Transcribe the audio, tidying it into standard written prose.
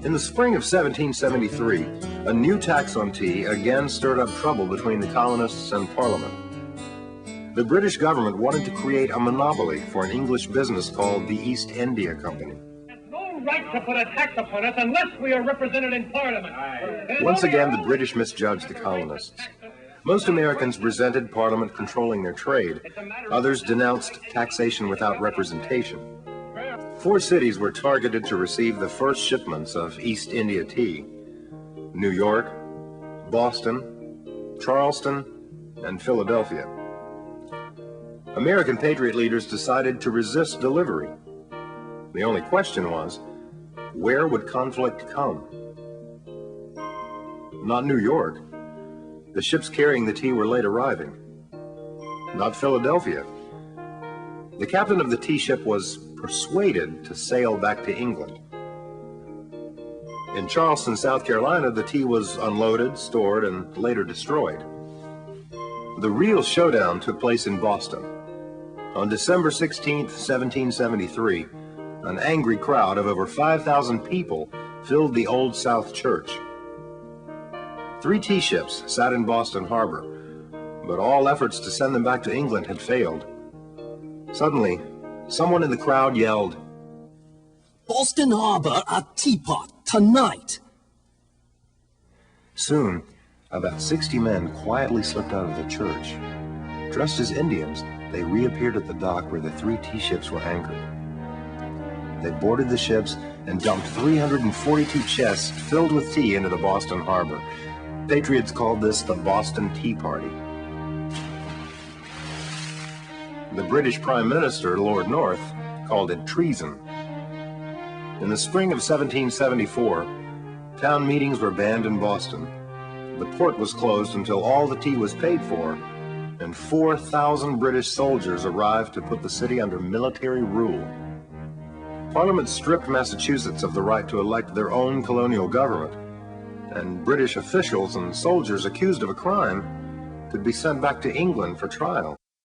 In the spring of 1773, a new tax on tea again stirred up trouble between the colonists and Parliament. The British government wanted to create a monopoly for an English business called the East India Company. There's no right to put a tax upon us unless we are represented in Parliament. Once again, the British misjudged the colonists. Most Americans resented Parliament controlling their trade. Others denounced taxation without representation. 4 cities were targeted to receive the first shipments of East India tea: New York, Boston, Charleston, and Philadelphia. American Patriot leaders decided to resist delivery. The only question was, where would conflict come? Not New York. The ships carrying the tea were late arriving. Not Philadelphia. The captain of the tea ship was persuaded to sail back to England. In Charleston, South Carolina, the tea was unloaded, stored, and later destroyed. The real showdown took place in Boston. On December 16, 1773, an angry crowd of over 5,000 people filled the Old South Church. 3 tea ships sat in Boston Harbor, but all efforts to send them back to England had failed. Suddenly, someone in the crowd yelled, "Boston Harbor a teapot tonight!" Soon, about 60 men quietly slipped out of the church. Dressed as Indians, they reappeared at the dock where the 3 tea ships were anchored. They boarded the ships and dumped 342 chests filled with tea into the Boston Harbor. Patriots called this the Boston Tea Party. The British Prime Minister, Lord North, called it treason. In the spring of 1774, town meetings were banned in Boston. The port was closed until all the tea was paid for, and 4,000 British soldiers arrived to put the city under military rule. Parliament stripped Massachusetts of the right to elect their own colonial government, and British officials and soldiers accused of a crime could be sent back to England for trial.